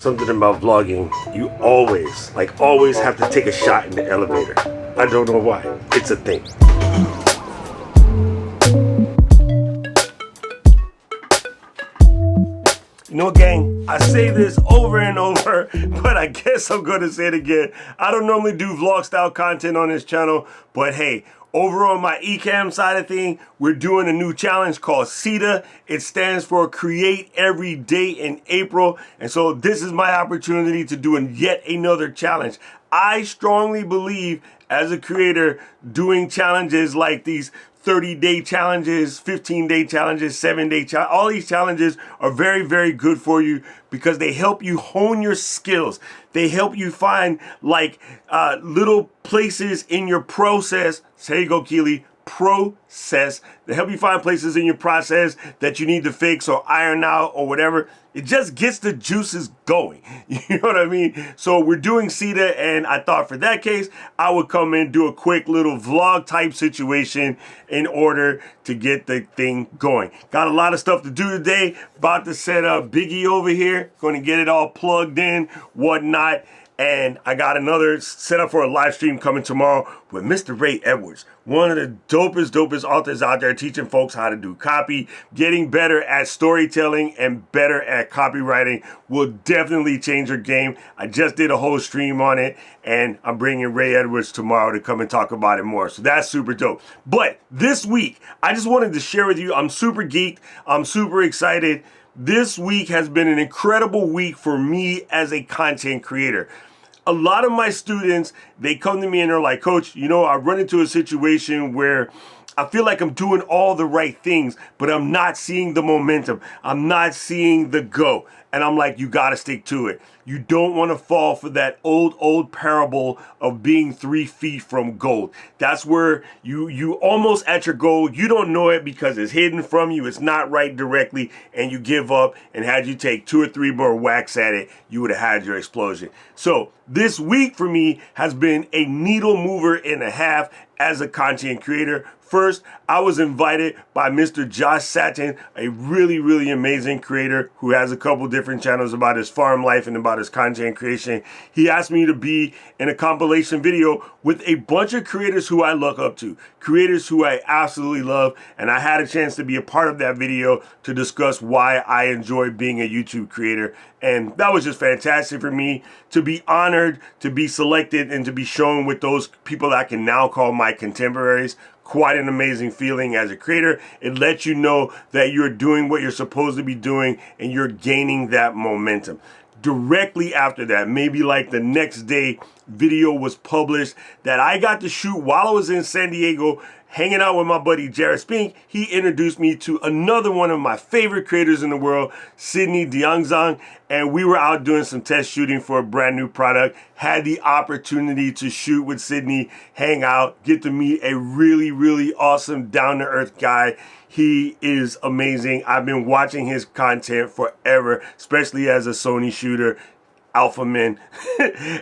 Something about vlogging, you always have to take a shot in the elevator. I don't know why. It's a thing. You know, gang, I say this over and over, but I guess I'm going to say it again. I don't normally do vlog style content on this channel, but hey, over on my eCam side of thing, we're doing a new challenge called CETA. It stands for Create Every Day in April. And so this is my opportunity to do yet another challenge. I strongly believe as a creator, doing challenges like these 30-day challenges, 15-day challenges, 7-day challenges, all these challenges are very, very good for you because they help you hone your skills. They help you find little places in your process. There you go, Keely. Process. They help you find places in your process that you need to fix or iron out or whatever. It just gets the juices going. You know what I mean? So we're doing CETA, and I thought for that case, I would come in, do a quick little vlog type situation in order to get the thing going. Got a lot of stuff to do today. About to set up Biggie over here. Going to get it all plugged in, whatnot. And I got another setup for a live stream coming tomorrow with Mr. Ray Edwards, one of the dopest authors out there teaching folks how to do copy. Getting better at storytelling and better at copywriting will definitely change your game. I just did a whole stream on it, and I'm bringing Ray Edwards tomorrow to come and talk about it more. So that's super dope. But this week, I just wanted to share with you, I'm super geeked. I'm super excited. This week has been an incredible week for me as a content creator. A lot of my students, they come to me and they're like, Coach, you know, I run into a situation where I feel like I'm doing all the right things, but I'm not seeing the momentum. I'm not seeing the go. And I'm like, you got to stick to it. You don't want to fall for that old parable of being 3 feet from gold. That's where you almost at your goal. You don't know it because it's hidden from you. It's not right directly, and you give up. And had you take 2 or 3 more whacks at it, you would have had your explosion. So this week for me has been a needle mover and a half as a content creator. First, I was invited by Mr. Josh Satin, a really amazing creator who has a couple different channels about his farm life and about his content creation. He asked me to be in a compilation video with a bunch of creators who I look up to, creators who I absolutely love, and I had a chance to be a part of that video to discuss why I enjoy being a YouTube creator. And that was just fantastic for me to be honored, to be selected, and to be shown with those people that I can now call my contemporaries. Quite an amazing feeling as a creator. It lets you know that you're doing what you're supposed to be doing and you're gaining that momentum. Directly after that, maybe like the next day, video was published that I got to shoot while I was in San Diego hanging out with my buddy Jared Spink. He introduced me to another one of my favorite creators in the world, Sydney Diangzang, and we were out doing some test shooting for a brand new product. Had the opportunity to shoot with Sydney, hang out, get to meet a really awesome down-to-earth guy. He is amazing. I've been watching his content forever, especially as a Sony shooter. Alpha men.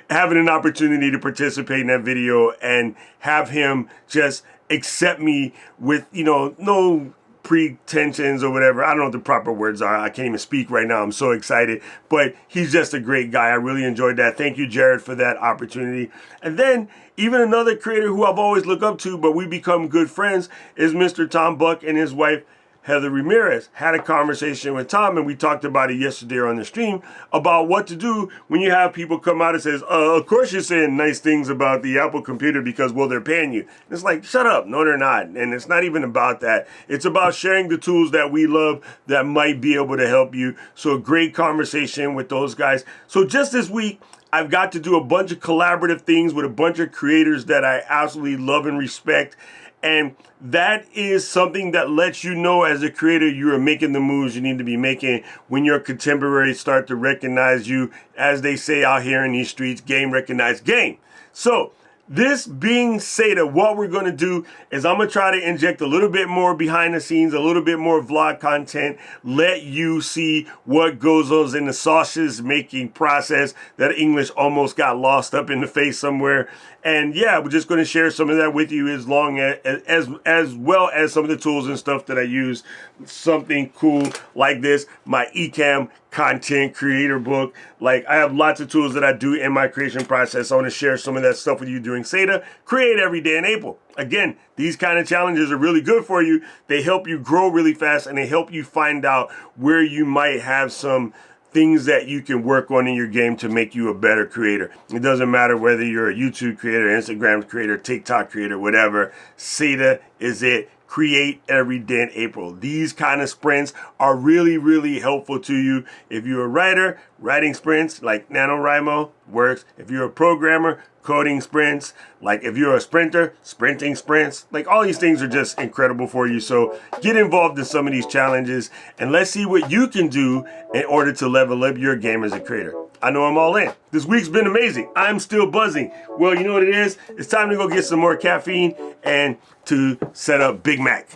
Having an opportunity to participate in that video and have him just accept me with, you know, no pretensions or whatever. I don't know what the proper words are. I can't even speak right now. I'm so excited. But he's just a great guy. I really enjoyed that. Thank you, Jared, for that opportunity. And then even another creator who I've always looked up to, but we become good friends, is Mr. Tom Buck and his wife, Heather Ramirez. Had a conversation with Tom, and we talked about it yesterday on the stream about what to do when you have people come out and says, of course you're saying nice things about the Apple computer because, well, they're paying you. And it's like, shut up. No, they're not. And it's not even about that. It's about sharing the tools that we love that might be able to help you. So a great conversation with those guys. So just this week, I've got to do a bunch of collaborative things with a bunch of creators that I absolutely love and respect. And that is something that lets you know as a creator you are making the moves you need to be making when your contemporaries start to recognize you, as they say out here in these streets, game recognized game. So this being said, what we're going to do is I'm going to try to inject a little bit more behind the scenes, a little bit more vlog content, let you see what goes on in the sausage making process. That English almost got lost up in the face somewhere. And yeah, we're just going to share some of that with you as well as some of the tools and stuff that I use. Something cool like this, my Ecamm content creator book. Like, I have lots of tools that I do in my creation process. I want to share some of that stuff with you during SETA. Create every day in April. Again, these kind of challenges are really good for you. They help you grow really fast, and they help you find out where you might have some things that you can work on in your game to make you a better creator. It doesn't matter whether you're a YouTube creator, Instagram creator, TikTok creator, whatever. SETA is it. Create every day in April. These kind of sprints are really, really helpful to you. If you're a writer, writing sprints like NaNoWriMo works. If you're a programmer, coding sprints. Like if you're a sprinter, sprinting sprints. Like all these things are just incredible for you. So get involved in some of these challenges and let's see what you can do in order to level up your game as a creator. I know I'm all in. This week's been amazing. I'm still buzzing. Well, you know what it is? It's time to go get some more caffeine and to set up Big Mac.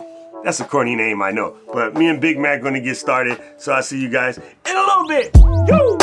That's a corny name, I know. But me and Big Mac going to get started. So I'll see you guys in a little bit. Yo!